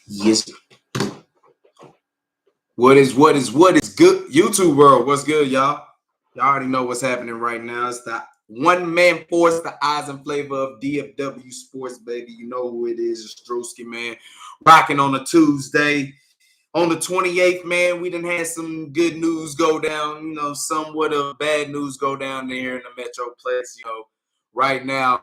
Yes. What is good? YouTube world, what's good, y'all? Y'all already know what's happening right now. It's the one man force, the eyes and flavor of DFW Sports, baby. You know who it is, Strosky, man. Rocking on a Tuesday. On the 28th, man, we done had some good news go down, somewhat of bad news go down there in the Metroplex. Right now,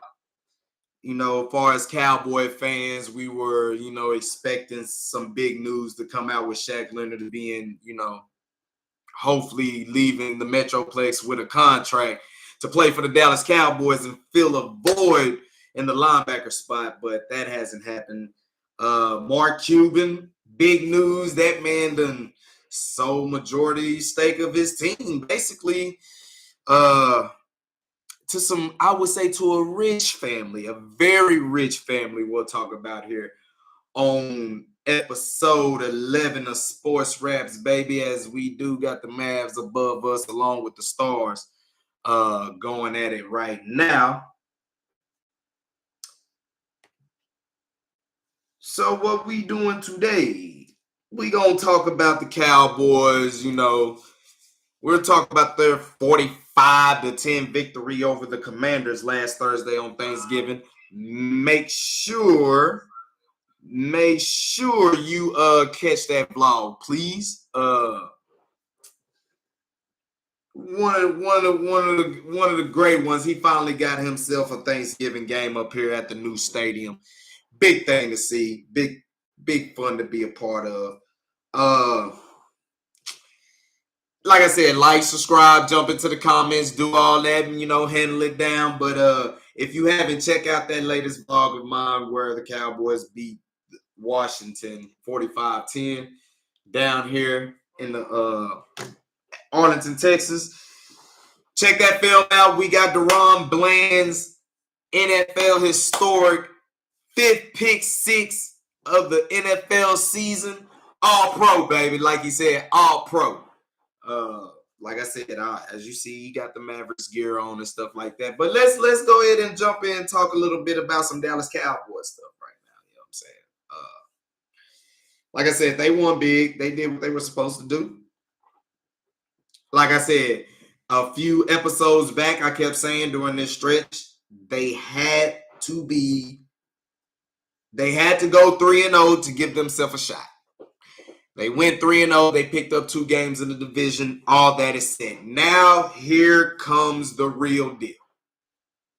as far as Cowboy fans, we were, expecting some big news to come out with Shaq Leonard being, hopefully leaving the Metroplex with a contract to play for the Dallas Cowboys and fill a void in the linebacker spot, but that hasn't happened. Mark Cuban, big news. That man done sold majority stake of his team, basically. To some, I would say, to a rich family, a very rich family we'll talk about here on episode 11 of Sports Rapz, baby, as we do got the Mavs above us along with the Stars going at it right now. So what we doing today? We gonna talk about the Cowboys, we'll talk about their 45-10 victory over the Commanders last Thursday on Thanksgiving. Make sure you catch that vlog, please. One of the great ones. He finally got himself a Thanksgiving game up here at the new stadium. Big thing to see. Big fun to be a part of. Like I said, like, subscribe, jump into the comments, do all that, and handle it down. But if you haven't, check out that latest vlog of mine where the Cowboys beat Washington 45-10 down here in the Arlington, Texas. Check that film out. We got Deron Bland's NFL historic 5th pick 6 of the NFL season. All pro, baby. Like he said, all pro. Like I said, as you see, you got the Mavericks gear on and stuff like that. But let's go ahead and jump in and talk a little bit about some Dallas Cowboys stuff right now. You know what I'm saying? Like I said, they won big. They did what they were supposed to do. Like I said, a few episodes back, I kept saying during this stretch, they had to go 3-0 to give themselves a shot. They went 3-0. They picked up 2 games in the division. All that is said. Now, here comes the real deal.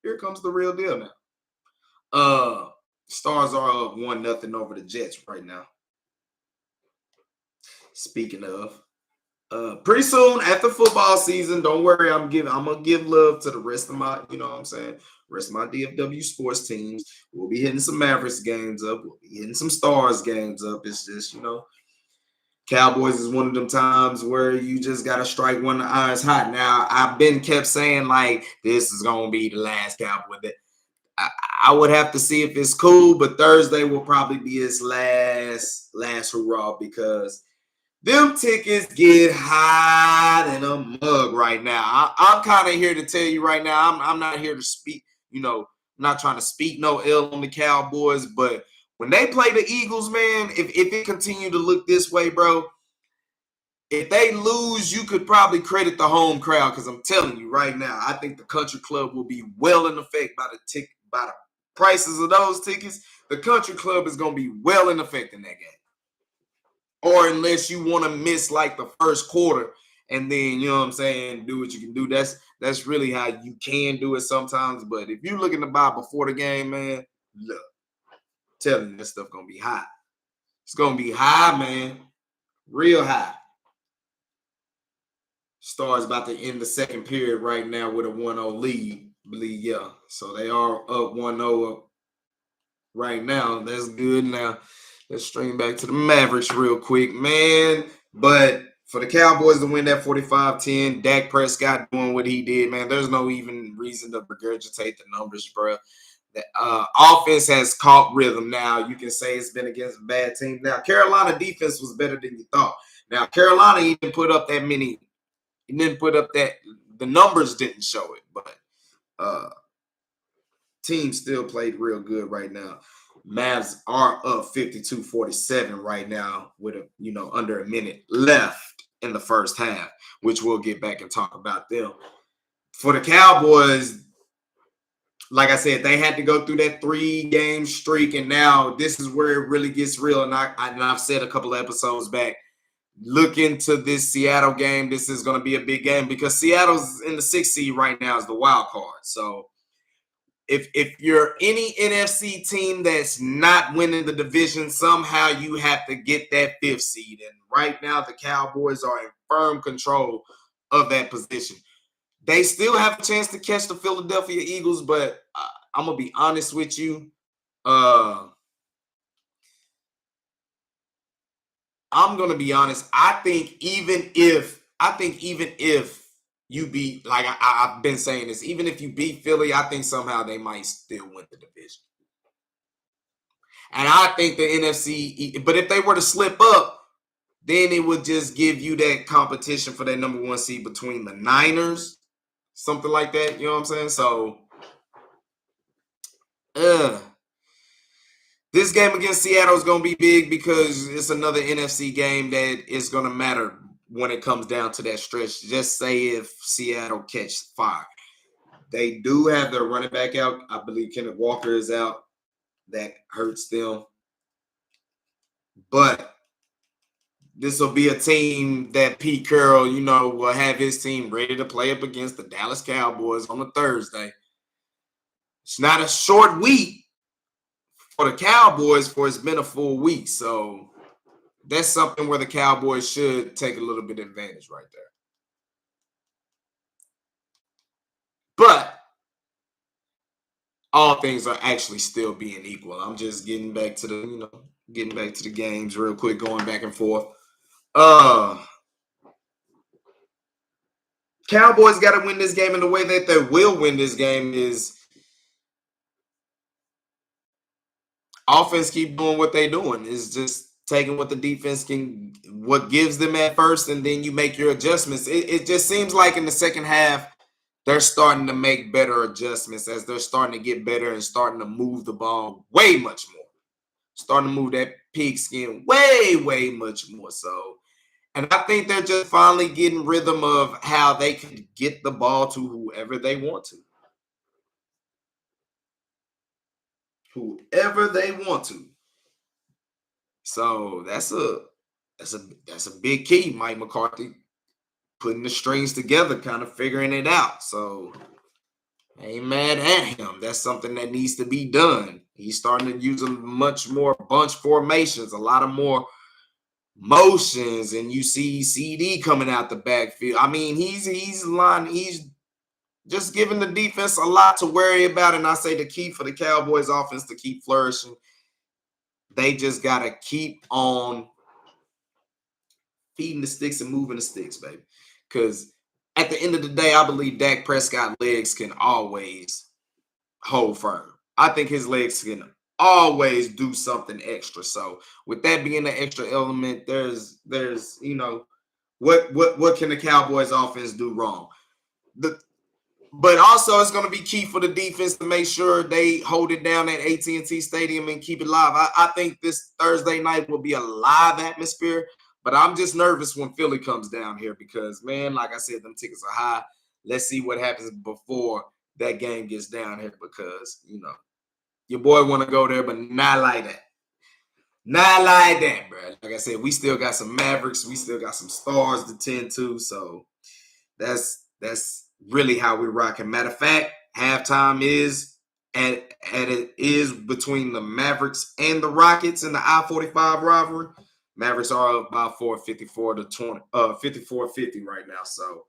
Here comes the real deal now. Stars are up 1-0 over the Jets right now. Speaking of, pretty soon after football season, don't worry, I'm gonna give love to the rest of my, rest of my DFW sports teams. We'll be hitting some Mavericks games up. We'll be hitting some Stars games up. It's just, Cowboys is one of them times where you just got to strike when the iron's hot. Now, I've been kept saying, like, this is going to be the last Cowboy. I would have to see if it's cool, but Thursday will probably be his last hurrah because them tickets get hot in a mug right now. I'm kind of here to tell you right now, I'm not here to speak, I'm not trying to speak no ill on the Cowboys, but when they play the Eagles, man, if it continue to look this way, bro, if they lose, you could probably credit the home crowd because I'm telling you right now, I think the Country Club will be well in effect by the prices of those tickets. The Country Club is going to be well in effect in that game. Or unless you want to miss like the first quarter and then, do what you can do. That's really how you can do it sometimes. But if you're looking to buy before the game, man, look. Telling you, this stuff gonna be high. It's gonna be high, man. Real high. Stars about to end the second period right now with a 1-0 lead. I believe, yeah. So they are up 1-0 right now. That's good. Now let's stream back to the Mavericks real quick, man. But for the Cowboys to win that 45-10, Dak Prescott doing what he did, man, there's no even reason to regurgitate the numbers, bro. The offense has caught rhythm now. You can say it's been against a bad team. Now, Carolina defense was better than you thought. Now, Carolina, he didn't put up that many. He didn't put up that. The numbers didn't show it, but team still played real good right now. Mavs are up 52-47 right now with under a minute left in the first half, which we'll get back and talk about them. For the Cowboys, like I said, they had to go through that 3-game streak, and now this is where it really gets real. And I've said a couple of episodes back, look into this Seattle game. This is going to be a big game because Seattle's in the 6th seed right now as the wild card. So if you're any NFC team that's not winning the division, somehow you have to get that 5th seed. And right now, the Cowboys are in firm control of that position. They still have a chance to catch the Philadelphia Eagles, but I'm going to be honest with you. I'm going to be honest. I think even if you beat, like I've been saying this, even if you beat Philly, I think somehow they might still win the division. And I think the NFC, but if they were to slip up, then it would just give you that competition for that number 1 seed between the Niners, something like that. You know what I'm saying? So, this game against Seattle is going to be big because it's another NFC game that is going to matter when it comes down to that stretch. Just say if Seattle catch fire. They do have their running back out. I believe Kenneth Walker is out. That hurts them. But this will be a team that Pete Carroll, will have his team ready to play up against the Dallas Cowboys on a Thursday. It's not a short week for the Cowboys, for it's been a full week. So that's something where the Cowboys should take a little bit of advantage right there. But all things are actually still being equal. I'm just getting back to the games real quick, going back and forth. Cowboys got to win this game, and the way that they will win this game is offense keep doing what they're doing. Is just taking what the defense what gives them at first, and then you make your adjustments. It just seems like in the second half, they're starting to make better adjustments as they're starting to get better and starting to move the ball way much more. Starting to move that pigskin way, way much more so. And I think they're just finally getting rhythm of how they can get the ball to whoever they want to. Whoever they want to. So that's a big key, Mike McCarthy. Putting the strings together, kind of figuring it out. So I ain't mad at him. That's something that needs to be done. He's starting to use much more bunch formations, a lot of more motions, and you see CD coming out the backfield. I mean, he's just giving the defense a lot to worry about. And I say the key for the Cowboys offense to keep flourishing, they just gotta keep on feeding the sticks and moving the sticks, baby. Because at the end of the day, I believe Dak Prescott's legs can always hold firm. I think his legs can always do something extra. So with that being an extra element, there's what can the Cowboys offense do wrong? But also it's going to be key for the defense to make sure they hold it down at AT&T Stadium and keep it live. I think this Thursday night will be a live atmosphere, but I'm just nervous when Philly comes down here because, man, like I said, them tickets are high. Let's see what happens before that game gets down here because, your boy want to go there, but not like that. Not like that, bro. Like I said, we still got some Mavericks. We still got some stars to tend to. So that's really how we rocking. Matter of fact, halftime is it is between the Mavericks and the Rockets in the I-45 rivalry. Mavericks are up by 54-50 right now. So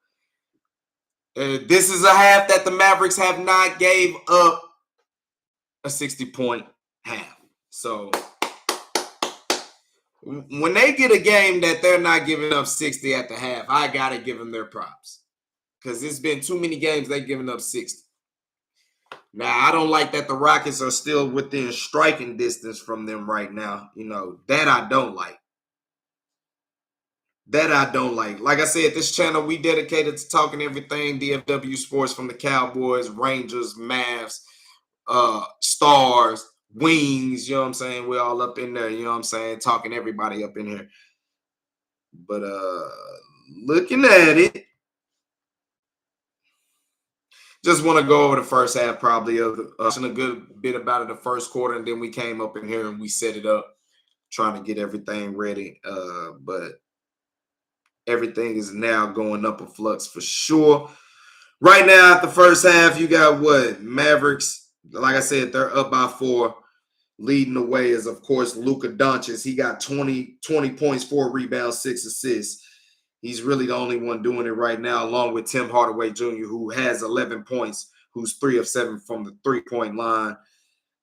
this is a half that the Mavericks have not gave up a 60-point half. So when they get a game that they're not giving up 60 at the half, I got to give them their props. Because it's been too many games they've given up 60. Now, I don't like that the Rockets are still within striking distance from them right now. That I don't like. Like I said, this channel, we dedicated to talking everything DFW sports from the Cowboys, Rangers, Mavs, Stars, wings. You know what I'm saying? We're all up in there. You know what I'm saying? Talking everybody up in here. But looking at it, just want to go over the first half probably of watching a good bit about it the first quarter, and then we came up in here and we set it up, trying to get everything ready. But everything is now going up a flux for sure. Right now, at the first half, you got what? Mavericks, like I said, they're up by 4. Leading the way is, of course, Luka Doncic. He got 20 points, 4 rebounds, 6 assists. He's really the only one doing it right now, along with Tim Hardaway Jr., who has 11 points, who's 3 of 7 from the three-point line.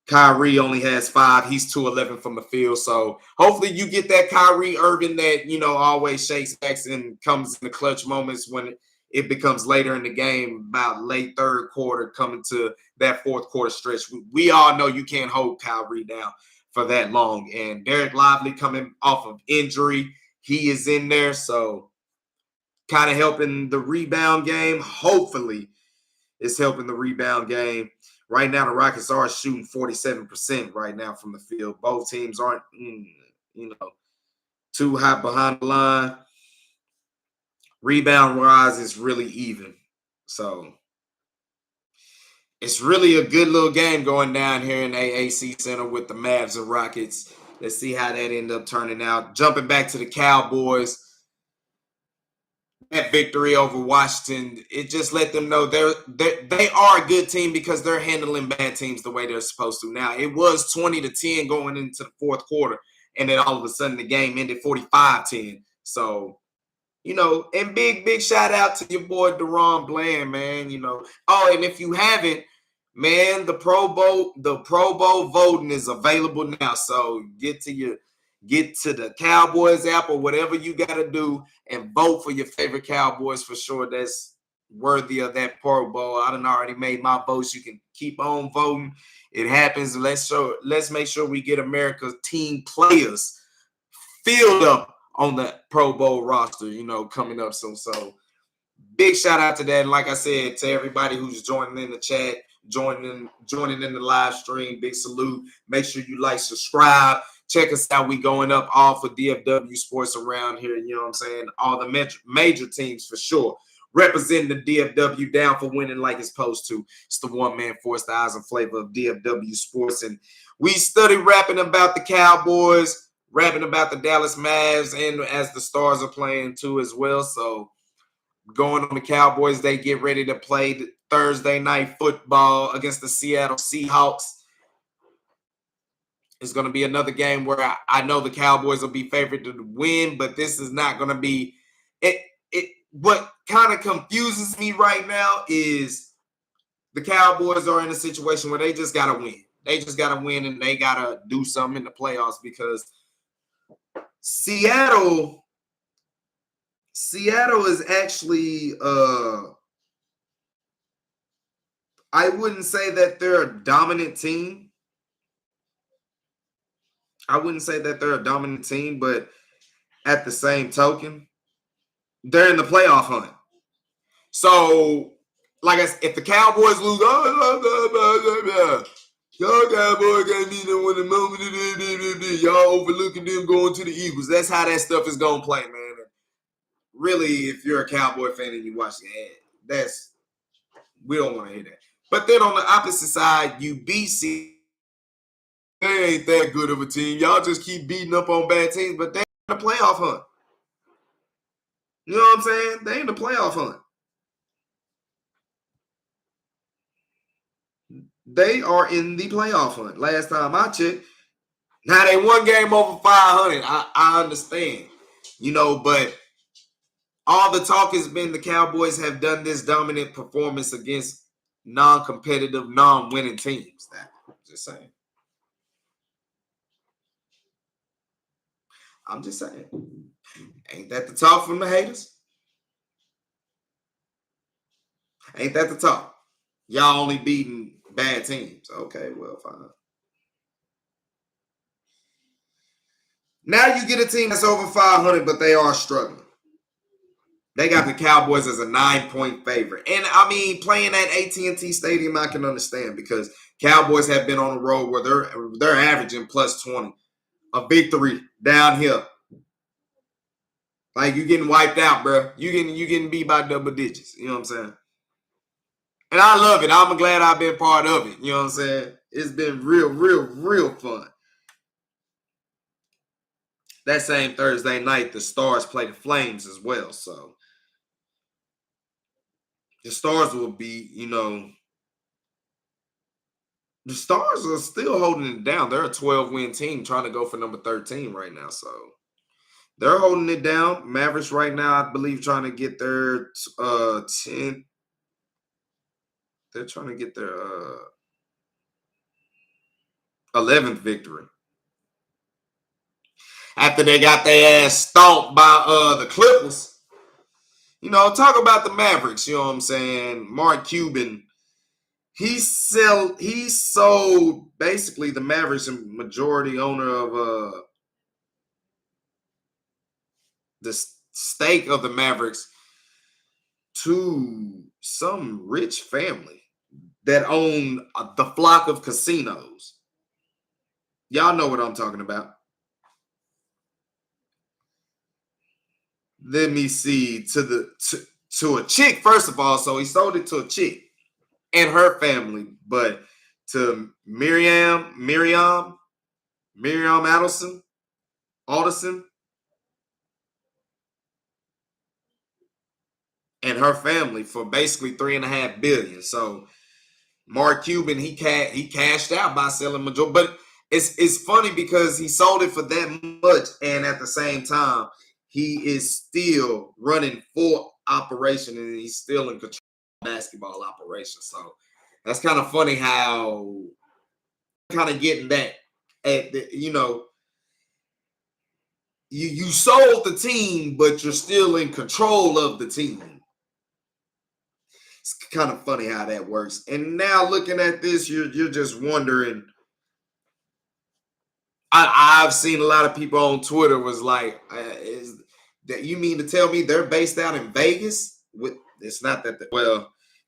Kyrie only has 5. He's 2-11 from the field. So hopefully you get that Kyrie Irving that, always shakes backs and comes in the clutch moments when it becomes later in the game, about late third quarter, coming to that fourth quarter stretch. We all know you can't hold Kyrie down for that long. And Derek Lively coming off of injury, he is in there. So kind of helping the rebound game. Hopefully it's helping the rebound game. Right now, the Rockets are shooting 47% right now from the field. Both teams aren't, too high behind the line. Rebound rise is really even. So it's really a good little game going down here in the AAC Center with the Mavs and Rockets. Let's see how that ended up turning out. Jumping back to the Cowboys. That victory over Washington, it just let them know they are a good team because they're handling bad teams the way they're supposed to. Now, it was 20-10 going into the fourth quarter, and then all of a sudden the game ended 45-10. So, and big shout out to your boy DeRon Bland, man. Oh, and if you haven't, man, the Pro Bowl voting is available now. So get to the Cowboys app or whatever you got to do and vote for your favorite Cowboys for sure. That's worthy of that Pro Bowl. I done already made my votes. You can keep on voting. It happens. Let's make sure we get America's team players filled up on the Pro Bowl roster, coming up soon. So big shout out to that. And like I said, to everybody who's joining in the chat, joining in the live stream, big salute. Make sure you like, subscribe. Check us out. We going up all for DFW sports around here. You know what I'm saying? All the major teams for sure. Representing the DFW, down for winning like it's supposed to. It's the one-man force, the eyes and flavor of DFW sports. And we study rapping about the Cowboys, rapping about the Dallas Mavs, and as the Stars are playing too as well. So going on the Cowboys, they get ready to play the Thursday night football against the Seattle Seahawks. It's going to be another game where I know the Cowboys will be favored to win, but this is not going to be it. What kind of confuses me right now is the Cowboys are in a situation where they just got to win. They just got to win, and they got to do something in the playoffs because Seattle is actually I wouldn't say that they're a dominant team. But at the same token, they're in the playoff hunt. So, like I said, if the Cowboys lose, y'all Cowboys can't be the one the moment. Y'all overlooking them going to the Eagles. That's how that stuff is going to play, man. Really, if you're a Cowboy fan and you watch it, we don't want to hear that. But then on the opposite side, UBC, they ain't that good of a team. Y'all just keep beating up on bad teams, but they're in the playoff hunt. You know what I'm saying? They in the playoff hunt. They are in the playoff hunt. Last time I checked. Now they one game over 500. I understand. But all the talk has been the Cowboys have done this dominant performance against non-competitive, non-winning teams. Just saying. I'm just saying. Ain't that the talk from the haters? Ain't that the talk? Y'all only beating bad teams. Okay, well, fine. Now you get a team that's over 500, but they are struggling. They got the Cowboys as a 9-point favorite. And, I mean, playing at AT&T Stadium, I can understand because Cowboys have been on a road where they're averaging plus 20. A victory down here. Like you getting wiped out, bro. You getting beat by double digits. You know what I'm saying? And I love it. I'm glad I've been part of it. You know what I'm saying? It's been real fun. That same Thursday night, the Stars play the Flames as well. So the Stars will be, the Stars are still holding it down. They're a 12-win team trying to go for number 13 right now. So they're holding it down. Mavericks right now, I believe, trying to get their 10. They're trying to get their 11th victory. After they got their ass stomped by the Clippers. Talk about the Mavericks, you know what I'm saying? Mark Cuban, he sold basically the Mavericks and majority owner of the stake of the Mavericks to some rich family that own the flock of casinos. Y'all know what I'm talking about. Let me see, to a chick, first of all. So he sold it to a chick and her family, but to Miriam Alderson, and her family for basically $3.5 billion. So Mark Cuban, he cashed out by selling majority, but it's funny because he sold it for that much, and at the same time, he is still running full operation, and he's still in control of basketball operations. So that's kind of funny how kind of getting that at the, you sold the team, but you're still in control of the team. It's kind of funny how that works. And now looking at this, you're just wondering. I've seen a lot of people on Twitter was like, "Is that you mean to tell me they're based out in Vegas?" It's not that.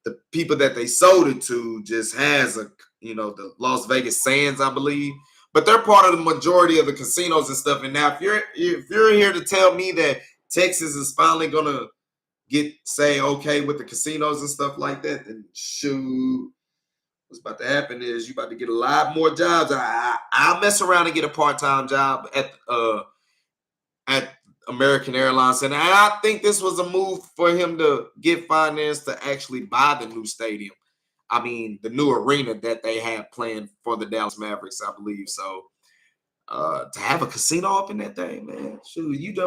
The people that they sold it to just has the Las Vegas Sands, I believe, but they're part of the majority of the casinos and stuff. And now, if you're here to tell me that Texas is finally gonna say okay with the casinos and stuff like that, then shoot. What's about to happen is you about to get a lot more jobs. I'll mess around and get a part-time job at American Airlines. And I think this was a move for him to get finance to actually buy the new stadium. I mean, the new arena that they have planned for the Dallas Mavericks, I believe. So to have a casino up in that thing, man, shoot,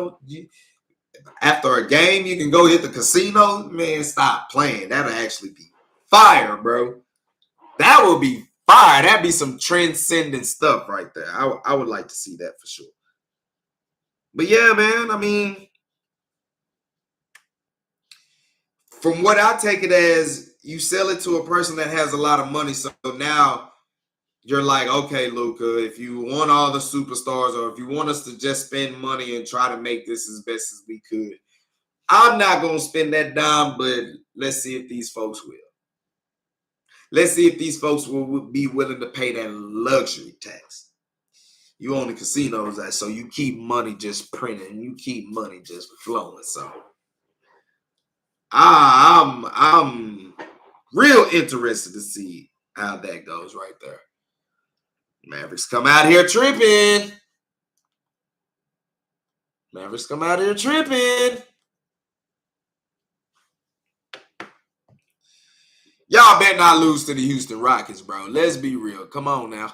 after a game, you can go hit the casino, man, stop playing. That'll actually be fire, bro. That would be fire. That'd be some transcendent stuff right there. I would like to see that for sure. But yeah, man, I mean, from what I take it as, you sell it to a person that has a lot of money. So now you're like, okay, Luka, if you want all the superstars or if you want us to just spend money and try to make this as best as we could, I'm not going to spend that dime, but let's see if these folks will. Let's see if these folks will be willing to pay that luxury tax. You own the casinos, so you keep money just printing, you keep money just flowing. So I'm real interested to see how that goes right there. Mavericks come out here tripping. Y'all better not lose to the Houston Rockets, bro. Let's be real. Come on now.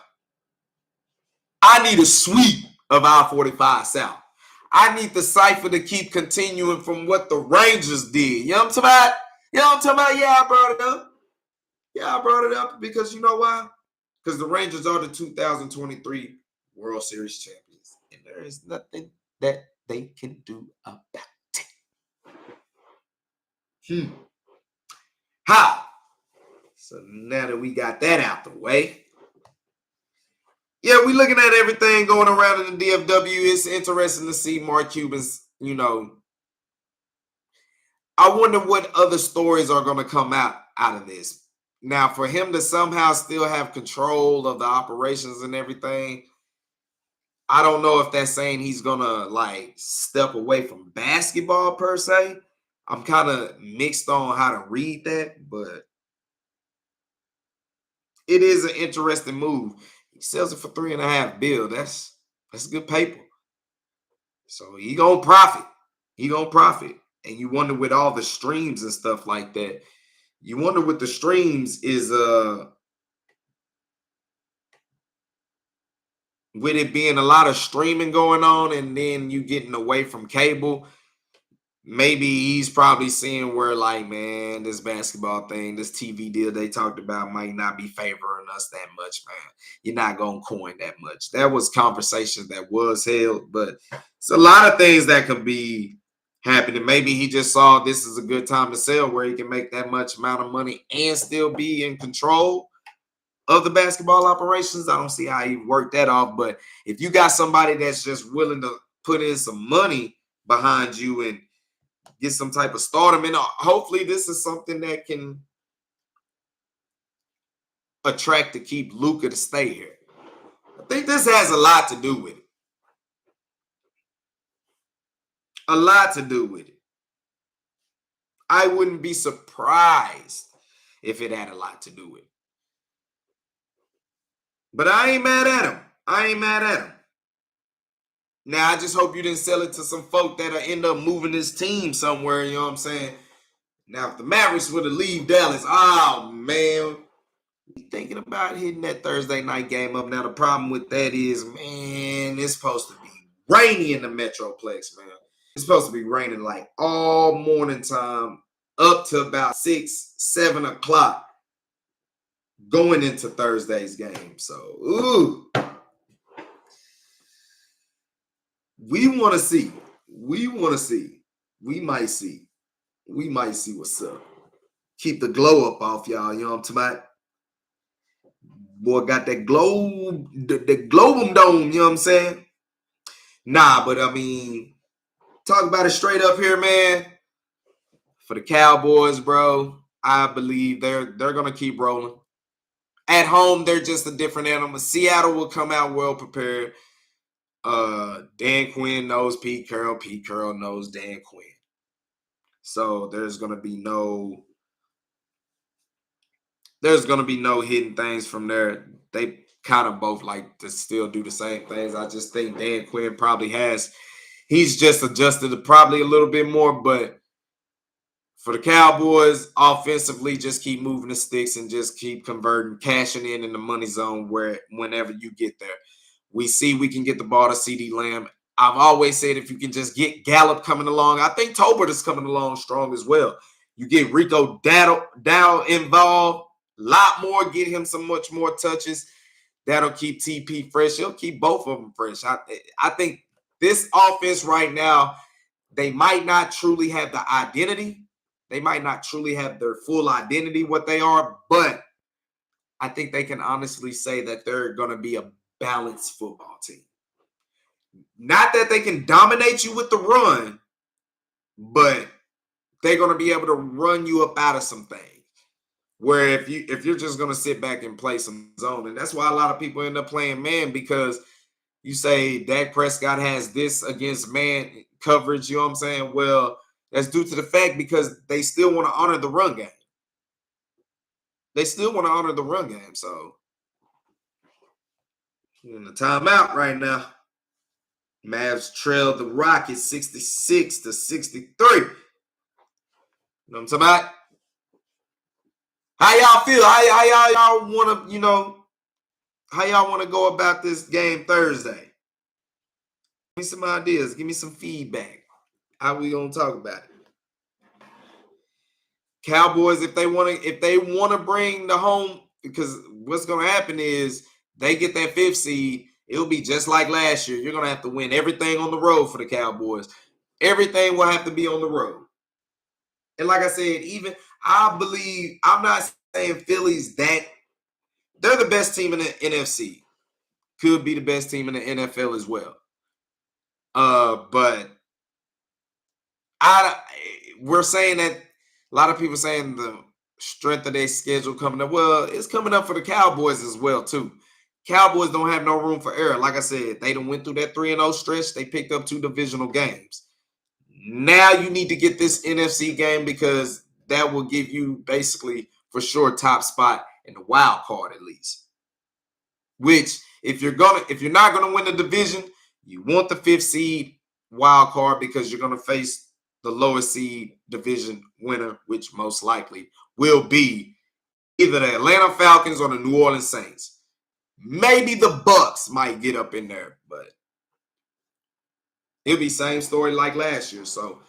I need a sweep of I-45 South. I need the cipher to keep continuing from what the Rangers did. You know what I'm talking about? Yeah, I brought it up. Yeah, I brought it up because you know why? Because the Rangers are the 2023 World Series champions. And there is nothing that they can do about it. How? So now that we got that out the way, yeah, we looking at everything going around in the DFW. It's interesting to see Mark Cuban's, I wonder what other stories are going to come out of this. Now, for him to somehow still have control of the operations and everything, I don't know if that's saying he's gonna like step away from basketball per se. I'm kind of mixed on how to read that, but it is an interesting move. He sells it for 3.5 bill. That's good paper. So he gonna profit. He gonna profit. And you wonder with all the streams and stuff like that. You wonder what the streams is with it being a lot of streaming going on and then you getting away from cable. Maybe he's probably seeing where, like, man, this basketball thing, this TV deal they talked about might not be favoring us that much, man. You're not gonna coin that much. That was conversation that was held, but it's a lot of things that could be happening. Maybe he just saw this is a good time to sell where he can make that much amount of money and still be in control of the basketball operations. I don't see how he worked that off, but if you got somebody that's just willing to put in some money behind you and get some type of stardom, and hopefully this is something that can attract to keep Luka to stay here. I think this has a lot to do with it. A lot to do with it. I wouldn't be surprised if it had a lot to do with it. But I ain't mad at him. I ain't mad at him. Now, I just hope you didn't sell it to some folk that'll end up moving this team somewhere, you know what I'm saying? Now, if the Mavericks were to leave Dallas, oh, man, thinking about hitting that Thursday night game up. Now, the problem with that is, man, it's supposed to be rainy in the Metroplex, man. It's supposed to be raining like all morning time up to about 6, 7 o'clock going into Thursday's game. So, ooh, we want to see. We want to see. We might see. We might see what's up. Keep the glow up off y'all. You know what I'm talking about? Boy, got that globe, the globum dome, you know what I'm saying? Nah, but I mean, talk about it straight up here, man. For the Cowboys, bro, I believe they're gonna keep rolling. At home, they're just a different animal. Seattle will come out well prepared. Dan Quinn knows Pete Carroll. Pete Carroll knows Dan Quinn. So there's gonna be no hidden things from there. They kind of both like to still do the same things. I just think Dan Quinn probably he's just adjusted to probably a little bit more, but for the Cowboys, offensively, just keep moving the sticks and just keep converting, cashing in the money zone whenever you get there. We see we can get the ball to CeeDee Lamb. I've always said if you can just get Gallup coming along, I think Tolbert is coming along strong as well. You get Rico Dow involved, a lot more, get him some much more touches. That'll keep TP fresh. He'll keep both of them fresh. I think this offense right now, they might not truly have the identity. They might not truly have their full identity, what they are, but I think they can honestly say that they're going to be a balanced football team. Not that they can dominate you with the run, but they're going to be able to run you up out of some things. Where if you're just going to sit back and play some zone, and that's why a lot of people end up playing man, because you say Dak Prescott has this against man coverage, you know what I'm saying? Well, that's due to the fact because they still want to honor the run game. They still want to honor the run game. So, in the timeout right now, Mavs trail the Rockets 66-63. You know what I'm talking about? How y'all feel? How y'all want to, how y'all want to go about this game Thursday? Give me some ideas. Give me some feedback. How we gonna talk about it? Cowboys, if they want to bring the home, because what's gonna happen is they get that 5th seed, it'll be just like last year. You're gonna have to win everything on the road for the Cowboys. Everything will have to be on the road. And like I said, I'm not saying Philly's that. They're the best team in the NFC. Could be the best team in the NFL as well. But we're saying that a lot of people saying strength of their schedule coming up. Well, it's coming up for the Cowboys as well, too. Cowboys don't have no room for error. Like I said, they done went through that 3-0 stretch. They picked up 2 divisional games. Now you need to get this NFC game because that will give you basically for sure top spot in the wild card at least. Which if you're not gonna win the division, you want the 5th seed wild card because you're gonna face the lowest seed division winner, which most likely will be either the Atlanta Falcons or the New Orleans Saints. Maybe the Bucks might get up in there, but it'll be same story like last year. So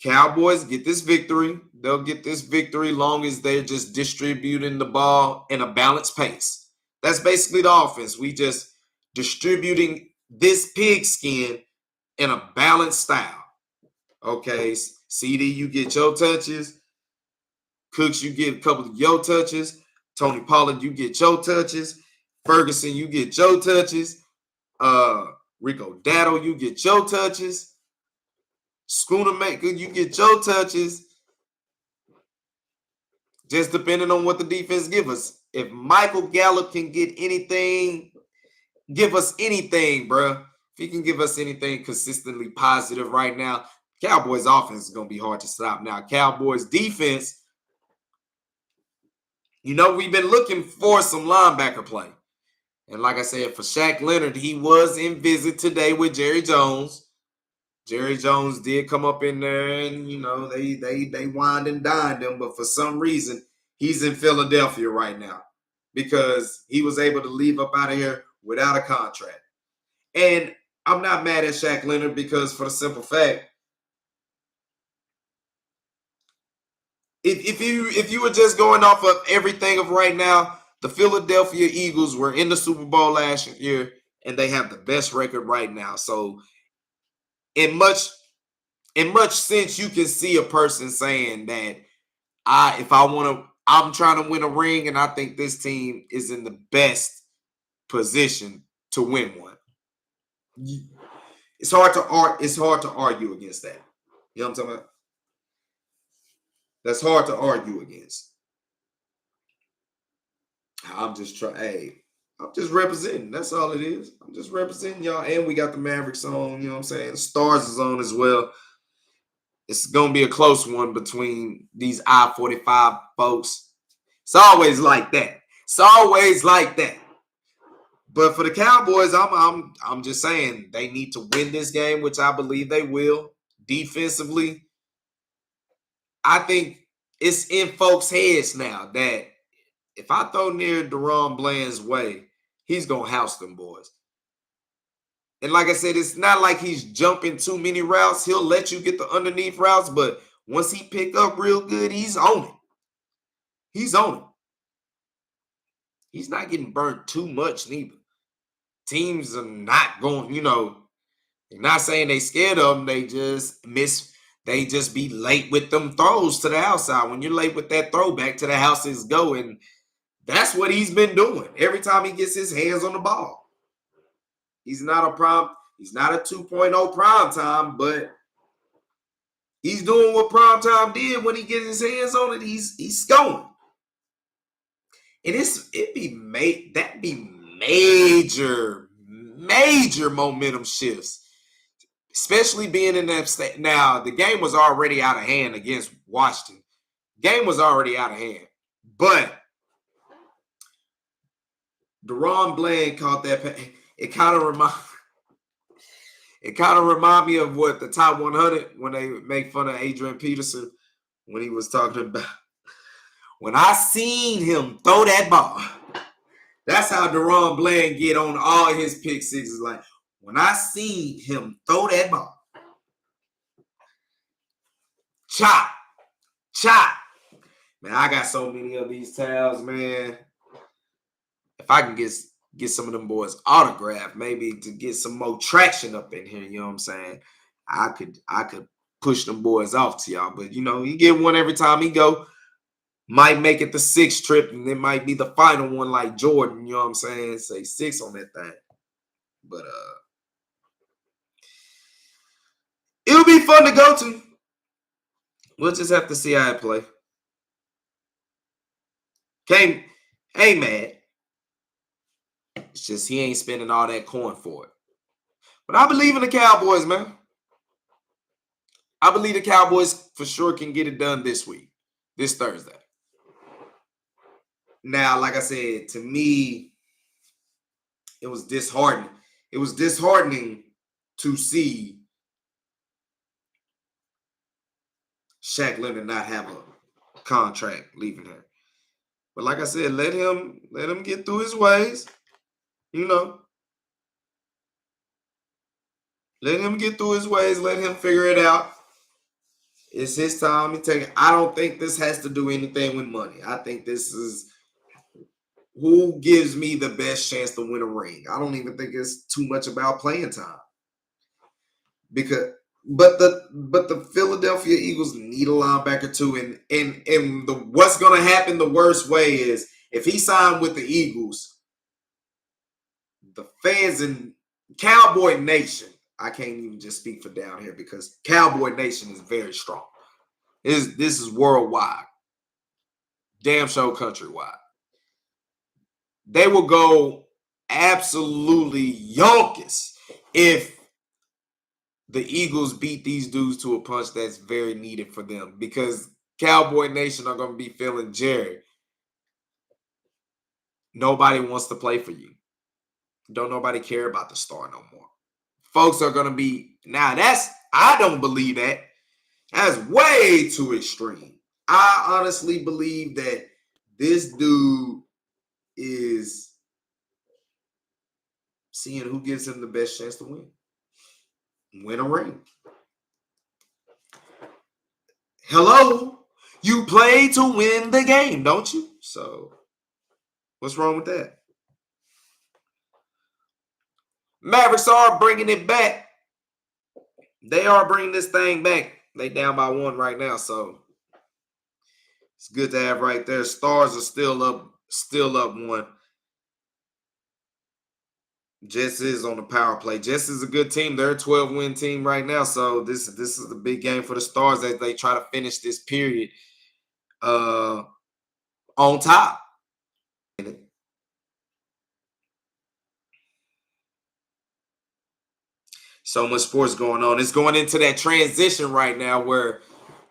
Cowboys get this victory. They'll get this victory long as they're just distributing the ball in a balanced pace. That's basically the offense. We just distributing this pigskin in a balanced style. Okay, CD, you get your touches. Cooks, you get a couple of your touches. Tony Pollard, you get your touches. Ferguson, you get your touches. Rico Datto, you get your touches. Schoonermaker, you get your touches. Just depending on what the defense give us. If Michael Gallup can get anything, give us anything, bro. If he can give us anything consistently positive right now, Cowboys offense is going to be hard to stop. Now, Cowboys defense, you know, we've been looking for some linebacker play. And like I said, for Shaq Leonard, he was in visit today with Jerry Jones. Jerry Jones did come up in there and, you know, they wined and dined him. But for some reason, he's in Philadelphia right now because he was able to leave up out of here without a contract. And I'm not mad at Shaq Leonard because for the simple fact, if you were just going off of everything of right now, the Philadelphia Eagles were in the Super Bowl last year and they have the best record right now. So in much sense, you can see a person saying that I'm trying to win a ring and I think this team is in the best position to win one. It's hard to argue against that. You know what I'm talking about? That's hard to argue against. I'm just representing. That's all it is. I'm just representing y'all. And we got the Mavericks on, you know what I'm saying? The Stars is on as well. It's going to be a close one between these I-45 folks. It's always like that. It's always like that. But for the Cowboys, I'm just saying they need to win this game, which I believe they will. Defensively, I think it's in folks' heads now that if I throw near DeRon Bland's way, he's going to house them boys. And like I said, it's not like he's jumping too many routes. He'll let you get the underneath routes, but once he pick up real good, he's on it. He's on it. He's not getting burnt too much neither. Teams are not going, you know, they're not saying they scared of him. They just be late with them throws to the outside. When you're late with that throw back to the house is going, that's what he's been doing every time he gets his hands on the ball. He's not a 2.0 prime time, but he's doing what prime time did when he gets his hands on it. He's going. And that'd be major momentum shifts, especially being in that state. Now, the game was already out of hand against Washington. Game was already out of hand, but DeRon Bland caught that. It kind of remind me of what the top 100 when they make fun of Adrian Peterson when he was talking about when I seen him throw that ball. That's how DeRon Bland get on all his pick sixes. Like when I seen him throw that ball, chop. Man, I got so many of these towels, man. If I can get some of them boys autographed, maybe to get some more traction up in here, you know what I'm saying? I could push them boys off to y'all. But, you know, you get one every time he go. Might make it the 6th trip, and it might be the final one like Jordan, you know what I'm saying? Say 6 on that thing. But it'll be fun to go to. We'll just have to see how it play. Came, hey man, it's just he ain't spending all that coin for it. But I believe in the Cowboys, man. I believe the Cowboys for sure can get it done this week, this Thursday. Now, like I said, to me, it was disheartening. It was disheartening to see Shaq Leonard not have a contract leaving here. But like I said, let him get through his ways. You know, let him get through his ways. Let him figure it out. It's his time. I don't think this has to do anything with money. I think this is who gives me the best chance to win a ring. I don't even think it's too much about playing time. But the Philadelphia Eagles need a linebacker too. And what's gonna happen the worst way is if he signed with the Eagles, the fans in Cowboy Nation, I can't even just speak for down here because Cowboy Nation is very strong. This is worldwide. Damn show countrywide. They will go absolutely yonkers if the Eagles beat these dudes to a punch that's very needed for them because Cowboy Nation are going to be feeling Jerry. Nobody wants to play for you. Don't nobody care about the star no more. Folks are going to be, now I don't believe that. That's way too extreme. I honestly believe that this dude is seeing who gives him the best chance to win a ring. Hello, you play to win the game, don't you? So what's wrong with that? Mavericks are bringing it back. They are bringing this thing back. They down by 1 right now, so it's good to have right there. Stars are still up 1. Jets is on the power play. Jets is a good team. They're a 12-win team right now. So this is a big game for the Stars as they try to finish this period on top. So much sports going on. It's going into that transition right now where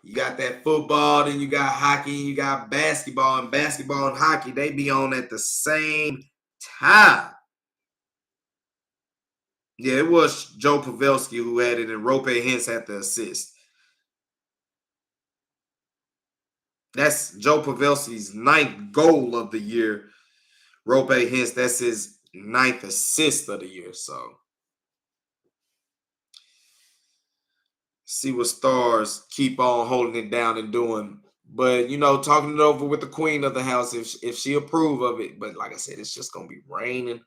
you got that football, then you got hockey, you got basketball, and basketball and hockey, they be on at the same time. Yeah, it was Joe Pavelski who had it, and Rope Hintz had the assist. That's Joe Pavelski's 9th goal of the year. Rope Hintz, that's his 9th assist of the year. So see what Stars keep on holding it down and doing. But, talking it over with the queen of the house, if she approve of it. But like I said, it's just going to be raining.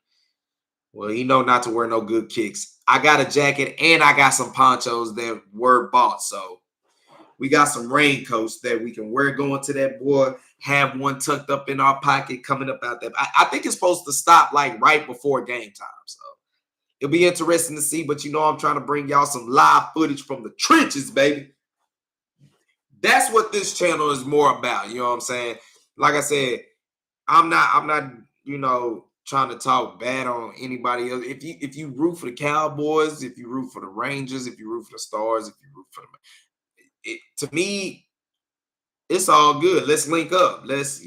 Well, not to wear no good kicks. I got a jacket and I got some ponchos that were bought. So we got some raincoats that we can wear going to that boy. Have one tucked up in our pocket coming up out there. I think it's supposed to stop like right before game time. So it'll be interesting to see. But I'm trying to bring y'all some live footage from the trenches, baby. That's what this channel is more about. You know what I'm saying? Like I said, I'm not, trying to talk bad on anybody else. If you root for the Cowboys, if you root for the Rangers, if you root for the Stars, if you root for to me, it's all good. Let's link up. Let's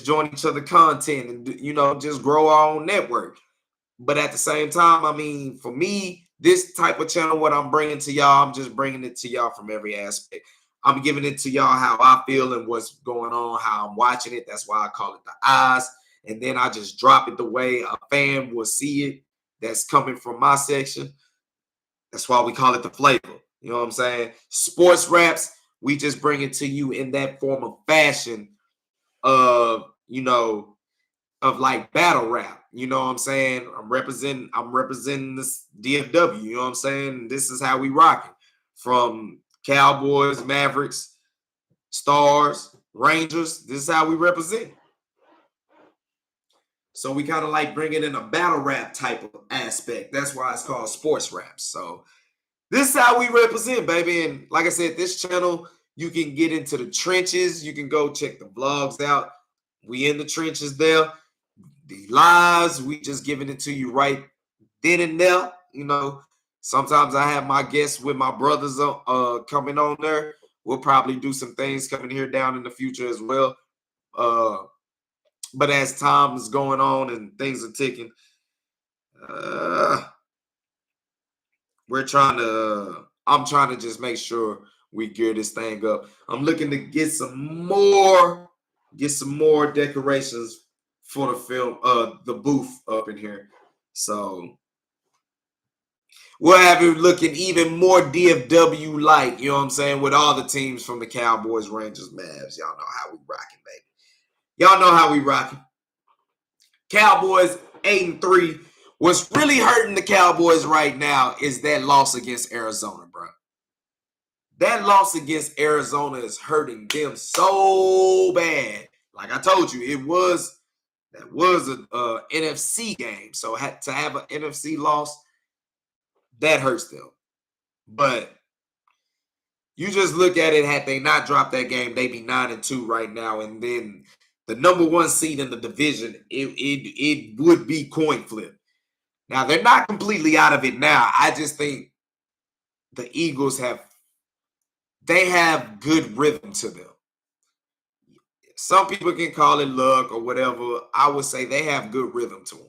join each other content and just grow our own network. But at the same time, I mean, for me, this type of channel, what I'm bringing to y'all, I'm just bringing it to y'all from every aspect. I'm giving it to y'all how I feel and what's going on, how I'm watching it. That's why I call it the eyes. And then I just drop it the way a fan will see it that's coming from my section. That's why we call it the flavor. You know what I'm saying? Sports raps, we just bring it to you in that form of fashion of, of like battle rap. You know what I'm saying? I'm representing this DFW. You know what I'm saying? This is how we rock it. From Cowboys, Mavericks, Stars, Rangers. This is how we represent. So we kind of like bring it in a battle rap type of aspect. That's why it's called sports raps. So this is how we represent, baby. And like I said, this channel, you can get into the trenches. You can go check the vlogs out. We in the trenches there. The lives, we just giving it to you right then and there. You know, sometimes I have my guests with my brothers coming on there. We'll probably do some things coming here down in the future as well. But as time is going on and things are ticking, I'm trying to just make sure we gear this thing up. I'm looking to get some more decorations for the film, the booth up in here. So we'll have it looking even more DFW like, you know what I'm saying, with all the teams from the Cowboys, Rangers, Mavs. Y'all know how we rocking, baby. Y'all know how we rocking. Cowboys 8-3. What's really hurting the Cowboys right now is that loss against Arizona, bro. That loss against Arizona is hurting them so bad. Like I told you, that was an NFC game. So to have an NFC loss, that hurts them. But you just look at it, had they not dropped that game, they'd be 9-2 right now. And then the number one seed in the division, it would be coin flip. Now, they're not completely out of it now. I just think the Eagles have good rhythm to them. Some people can call it luck or whatever. I would say they have good rhythm to them.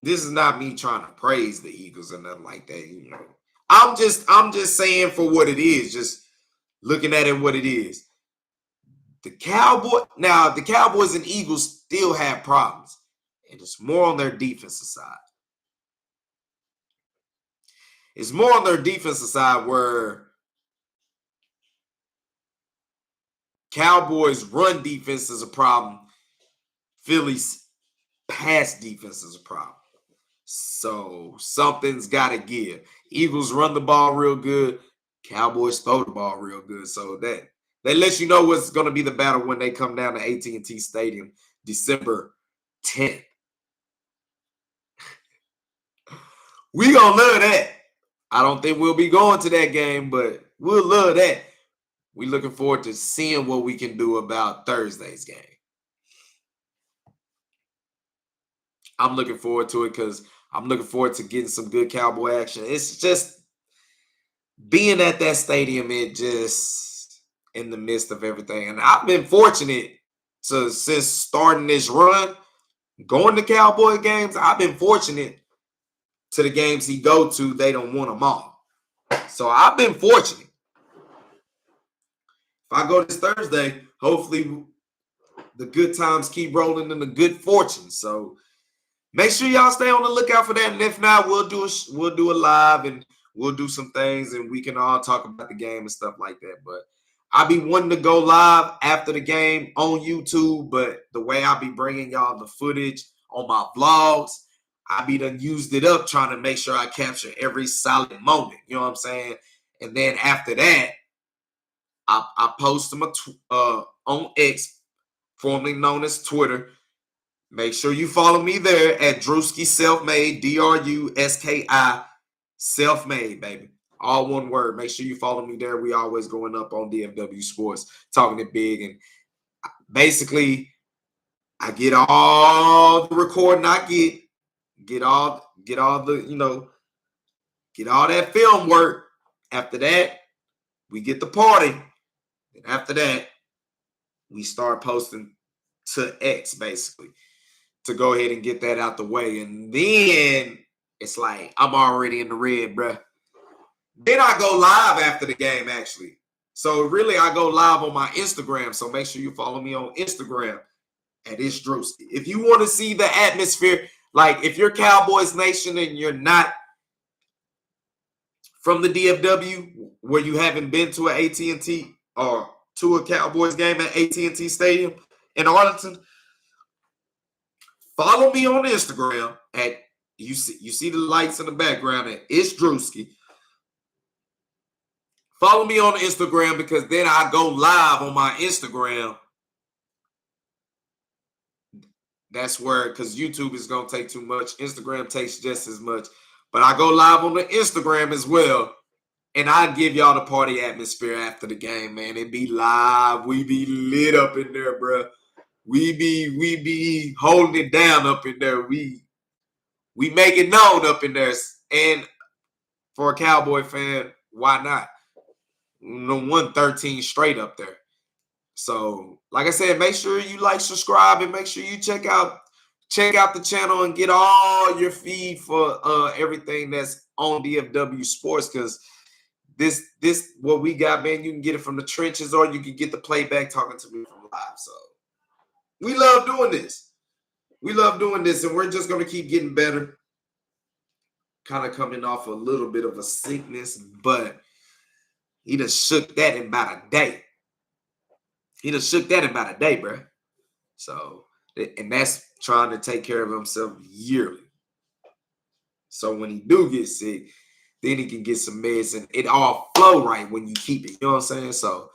This is not me trying to praise the Eagles or nothing like that. You know, I'm just saying for what it is. Just looking at it what it is. The Cowboys and Eagles still have problems, and it's more on their defensive side. It's more on their defensive side where Cowboys' run defense is a problem. Philly's pass defense is a problem. So something's got to give. Eagles run the ball real good. Cowboys throw the ball real good. So that lets you know what's going to be the battle when they come down to AT&T Stadium December 10th. We going to love that. I don't think we'll be going to that game, but we'll love that. We're looking forward to seeing what we can do about Thursday's game. I'm looking forward to it because I'm looking forward to getting some good Cowboy action. It's just being at that stadium, it just in the midst of everything. And I've been fortunate since starting this run, going to Cowboy games, I've been fortunate to the games he go to, they don't want them all. So I've been fortunate. If I go this Thursday, hopefully the good times keep rolling and the good fortune. So make sure y'all stay on the lookout for that. And if not, we'll do a live and we'll do some things and we can all talk about the game and stuff like that. But I'll be wanting to go live after the game on YouTube. But the way I'll be bringing y'all the footage on my vlogs, I be done used it up trying to make sure I capture every solid moment. You know what I'm saying? And then after that, I post them on X, formerly known as Twitter. Make sure you follow me there at Drewski Selfmade, DRUSKI Selfmade, baby. All one word. Make sure you follow me there. We always going up on DFW Sports, talking it big. And basically, I get all the recording I get all the, get all that film work. After that, we get the party. And after that, we start posting to X, basically, to go ahead and get that out the way. And then it's like, I'm already in the red, bruh. Then I go live after the game, actually. So really, I go live on my Instagram. So make sure you follow me on Instagram at Drewski. If you want to see the atmosphere, like if you're Cowboys Nation and you're not from the DFW, where you haven't been to an AT&T or to a Cowboys game at AT&T Stadium in Arlington, follow me on Instagram at you see the lights in the background at Drewski. Follow me on Instagram because then I go live on my Instagram. That's where, because YouTube is going to take too much. Instagram takes just as much. But I go live on the Instagram as well. And I give y'all the party atmosphere after the game, man. It be live. We be lit up in there, bro. We be holding it down up in there. We make it known up in there. And for a Cowboy fan, why not? 113 straight up there. So, like I said, make sure you like, subscribe, and make sure you check out the channel and get all your feed for everything that's on DFW Sports, because this what we got, man. You can get it from the trenches, or you can get the playback talking to me from live. So we love doing this. We love doing this, and we're just gonna keep getting better. Kind of coming off a little bit of a sickness, but he done shook that in about a day. Bro. So, and that's trying to take care of himself yearly. So when he do get sick, then he can get some meds, and it all flow right when you keep it. You know what I'm saying? So,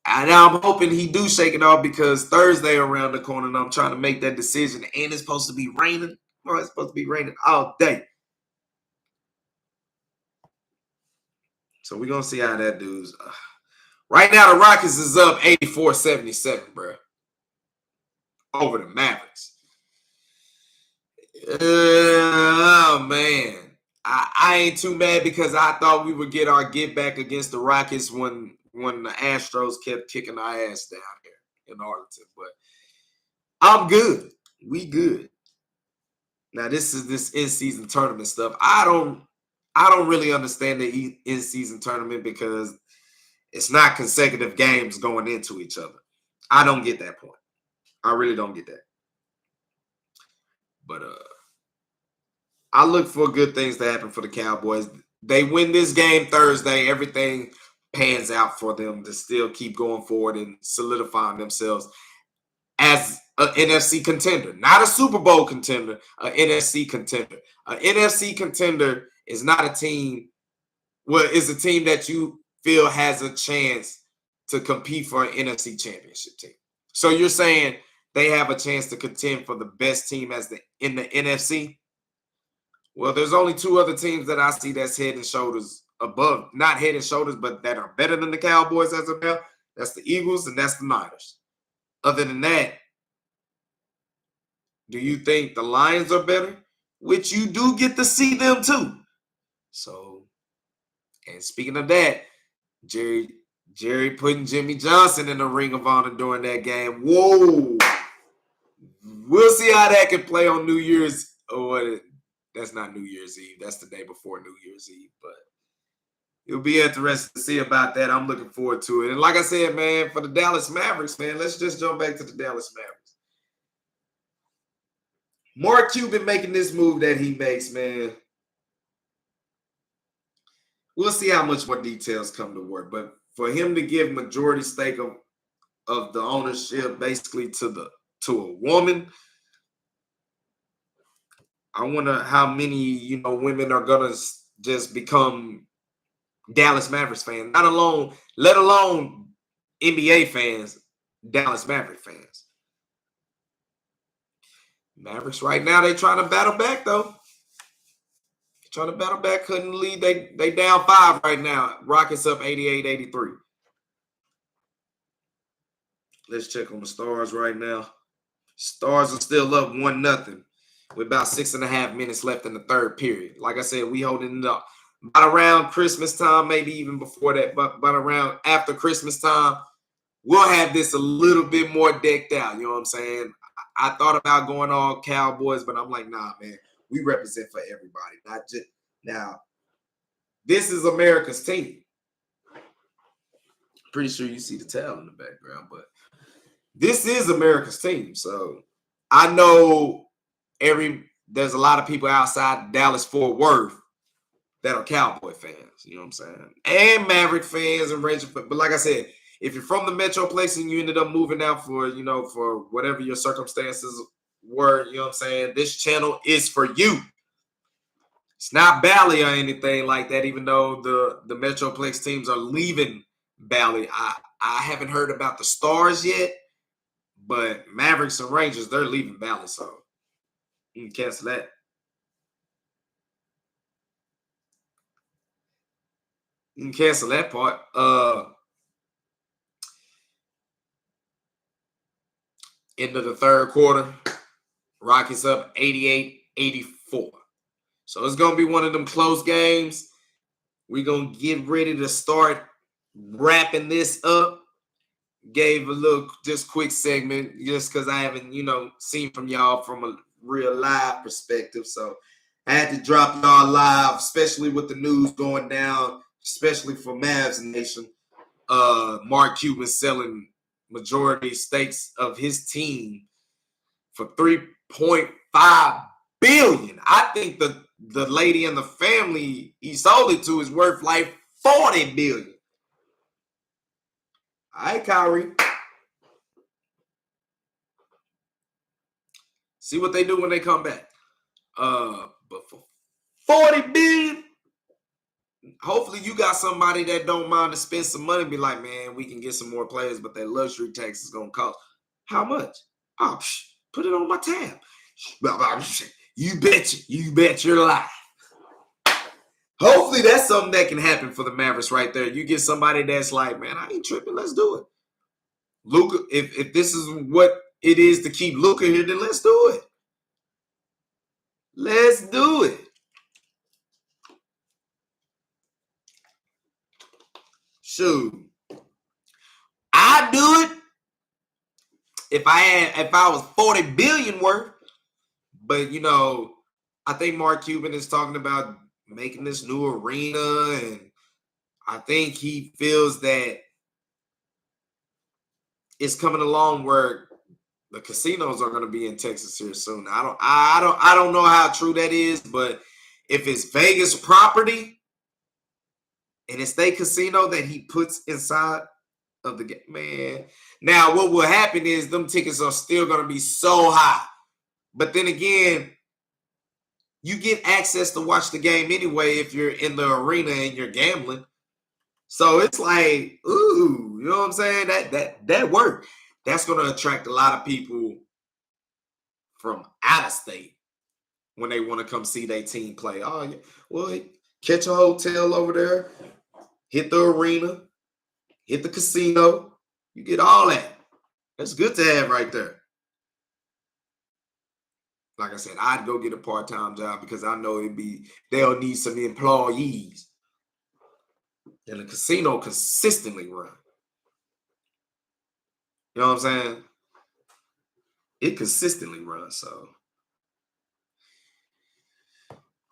and I'm hoping he do shake it off, because Thursday around the corner, and I'm trying to make that decision, and it's supposed to be raining. Oh, it's supposed to be raining all day. So we're going to see how that does. Right now, the Rockets is up 84-77, bro, over the Mavericks. Oh, man. I ain't too mad, because I thought we would get our get back against the Rockets when the Astros kept kicking our ass down here in Arlington. But I'm good. We good. Now, this is this in-season tournament stuff. I don't really understand the in-season tournament, because it's not consecutive games going into each other. I don't get that point. I really don't get that. But I look for good things to happen for the Cowboys. They win this game Thursday, everything pans out for them to still keep going forward and solidifying themselves as an NFC contender, not a Super Bowl contender, an NFC contender. An NFC contender is not a team, well, it's a team that you feel has a chance to compete for an NFC championship team. So you're saying they have a chance to contend for the best team in the NFC? Well, there's only two other teams that I see that's head and shoulders above, not head and shoulders, but that are better than the Cowboys as of now. That's the Eagles and that's the Niners. Other than that, do you think the Lions are better? Which you do get to see them too. So, and speaking of that, Jerry putting Jimmy Johnson in the Ring of Honor during that game. Whoa. We'll see how that can play on New Year's. Oh, that's not New Year's Eve. That's the day before New Year's Eve. But it'll be interesting to see about that. I'm looking forward to it. And like I said, man, for the Dallas Mavericks, man, let's just jump back to the Dallas Mavericks. Mark Cuban making this move that he makes, man. We'll see how much more details come to work. But for him to give majority stake of the ownership basically to a woman, I wonder how many, women are gonna just become Dallas Mavericks fans. Let alone NBA fans, Dallas Mavericks fans. Mavericks right now, they trying to battle back though. Trying to battle back, couldn't lead. They down 5 right now. Rockets up 88-83. Let's check on the Stars right now. Stars are still up 1-0 with about 6.5 minutes left in the third period. Like I said, we holding it up. About around Christmas time, maybe even before that, but around after Christmas time, we'll have this a little bit more decked out. You know what I'm saying? I thought about going all Cowboys, but I'm like, nah, man. We represent for everybody, not just now. This is America's team. Pretty sure you see the towel in the background, but this is America's team. So I know there's a lot of people outside Dallas Fort Worth that are Cowboy fans. You know what I'm saying? And Maverick fans and Ranger fans. But like I said, if you're from the Metroplex and you ended up moving out for whatever your circumstances were, you know what I'm saying? This channel is for you. It's not Bally or anything like that, even though the Metroplex teams are leaving Bally. I haven't heard about the Stars yet, but Mavericks and Rangers, they're leaving Bally, so you can cancel that. You can cancel that part. Into the third quarter, Rockets up 88-84. So it's going to be one of them close games. We're going to get ready to start wrapping this up. Gave a little just quick segment just because I haven't, seen from y'all from a real live perspective. So I had to drop y'all live, especially with the news going down, especially for Mavs Nation. Mark Cuban selling majority stakes of his team for $3.5 billion. I think the lady and the family he sold it to is worth like $40 billion. All right, Kyrie. See what they do when they come back. But for $40 billion, hopefully you got somebody that don't mind to spend some money. Be like, man, we can get some more players, but that luxury tax is gonna cost how much? Oh, put it on my tab. You bet your life. Hopefully that's something that can happen for the Mavericks right there. You get somebody that's like, man, I ain't tripping. Let's do it. Luka, if this is what it is to keep Luka here, then let's do it. Let's do it. Shoot. I'd do it if I was 40 billion worth. But I think Mark Cuban is talking about making this new arena, and I think he feels that it's coming along where the casinos are going to be in Texas here soon. I don't know how true that is, but if it's Vegas property and it's their casino that he puts inside of the game, man. Now, what will happen is them tickets are still going to be so high. But then again, you get access to watch the game anyway if you're in the arena and you're gambling. So it's like, ooh, you know what I'm saying? That work. That's going to attract a lot of people from out of state when they want to come see their team play. Oh, yeah. Well, catch a hotel over there, hit the arena, hit the casino. You get all that. That's good to have right there. Like I said, I'd go get a part-time job because I know they'll need some employees. And the casino consistently run. You know what I'm saying? It consistently runs, so.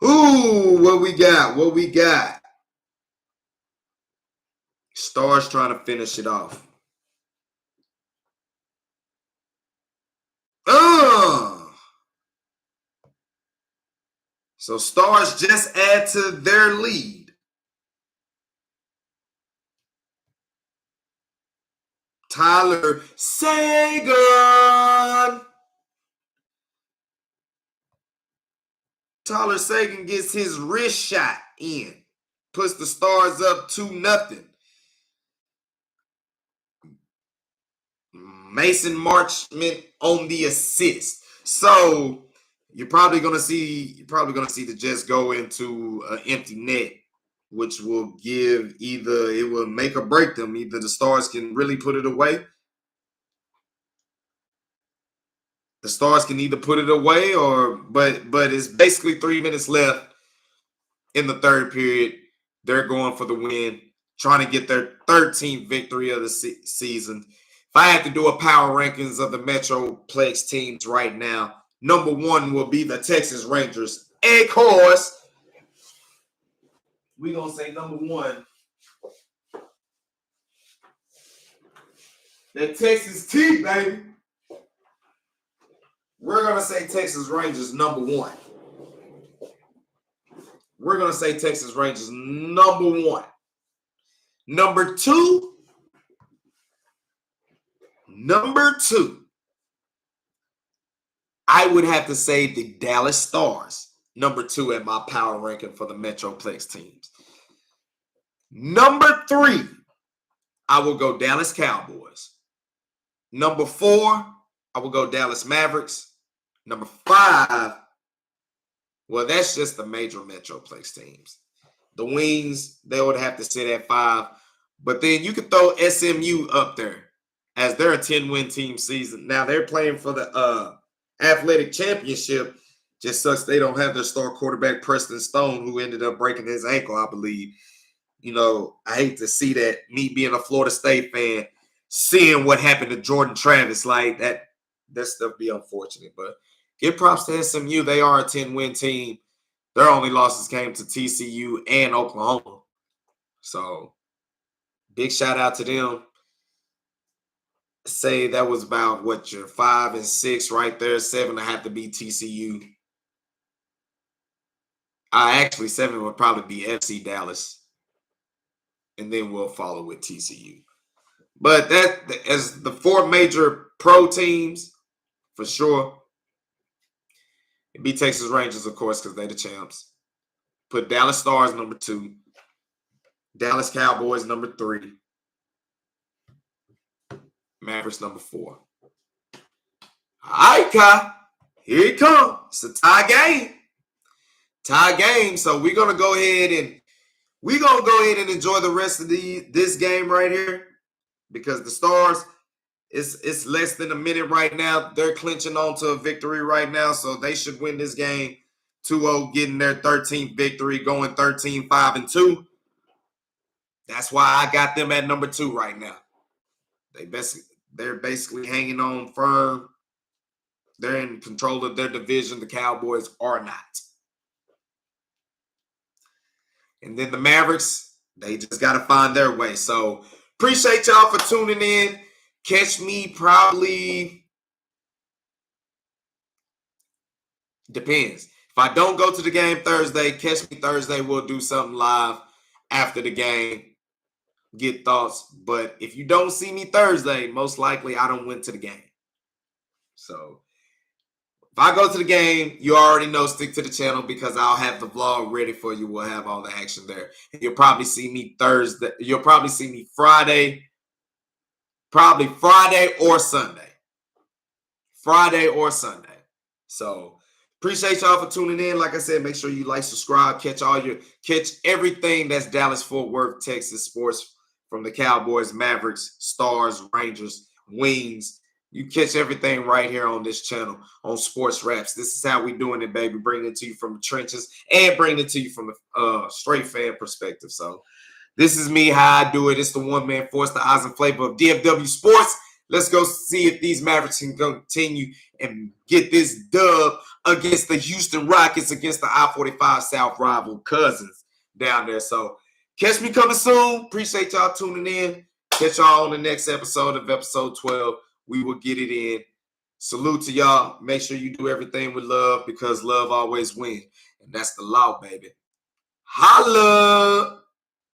Ooh, what we got? Stars trying to finish it off. So Stars just add to their lead. Tyler Sagan. Tyler Sagan gets his wrist shot in. Puts the Stars up 2-0. Mason Marchment on the assist. So you're probably gonna see the Jets go into an empty net, which will it will make or break them. Either the Stars can really put it away. The Stars can either put it away but it's basically 3 minutes left in the third period. They're going for the win, trying to get their 13th victory of the season. If I had to do a power rankings of the Metroplex teams right now, number 1 will be the Texas Rangers. Of course, we're going to say number 1. The Texas T, baby. We're going to say Texas Rangers number 1. We're going to say Texas Rangers number 1. Number 2. I would have to say the Dallas Stars. Number 2 at my power ranking for the Metroplex teams. Number 3, I will go Dallas Cowboys. Number 4, I will go Dallas Mavericks. Number 5, well, that's just the major Metroplex teams. The Wings, they would have to sit at 5. But then you could throw SMU up there as they're a 10-win team season. Now they're playing for the athletic championship. Just sucks they don't have their star quarterback, Preston Stone, who ended up breaking his ankle, I believe. You know, I hate to see that. Me being a Florida State fan, seeing what happened to Jordan Travis, like that stuff be unfortunate. But give props to SMU. They are a 10-win team. Their only losses came to TCU and Oklahoma. So, big shout out to them. Say that was about what your 5 and 6 right there. 7 to have to be TCU. Actually, 7 would probably be FC Dallas. And then we'll follow with TCU. But that as the 4 major pro teams, for sure. It'd be Texas Rangers, of course, because they're the champs. Put Dallas Stars number 2. Dallas Cowboys number 3. Mavericks number 4. All right, Kai. Here it comes. It's a tie game. Tie game. So we're gonna go ahead and enjoy the rest of this game right here. Because the Stars, it's less than a minute right now. They're clinching on to a victory right now. So they should win this game 2-0, getting their 13th victory, going 13-5-2. That's why I got them at number 2 right now. They're basically hanging on firm. They're in control of their division. The Cowboys are not. And then the Mavericks, they just got to find their way. So appreciate y'all for tuning in. Catch me probably, depends. If I don't go to the game Thursday, catch me Thursday. We'll do something live after the game. Get thoughts. But if you don't see me Thursday, most likely I don't went to the game. So if I go to the game, you already know, stick to the channel because I'll have the vlog ready for you. We'll have all the action there. And you'll probably see me Thursday. You'll probably see me Friday. Probably Friday or Sunday. Friday or Sunday. So appreciate y'all for tuning in. Like I said, make sure you like, subscribe, catch everything that's Dallas Fort Worth, Texas sports from the Cowboys, Mavericks, Stars, Rangers, Wings. You catch everything right here on this channel on Sports Rapz. This is how we doing it, baby. Bringing it to you from the trenches and bringing it to you from a straight fan perspective. So this is me, how I do it. It's the one-man force, the eyes and flavor of DFW Sports. Let's go see if these Mavericks can continue and get this dub against the Houston Rockets, against the I-45 South rival cousins down there. So catch me coming soon. Appreciate y'all tuning in. Catch y'all on the next episode of episode 12. We will get it in. Salute to y'all. Make sure you do everything with love because love always wins. And that's the law, baby. Holla!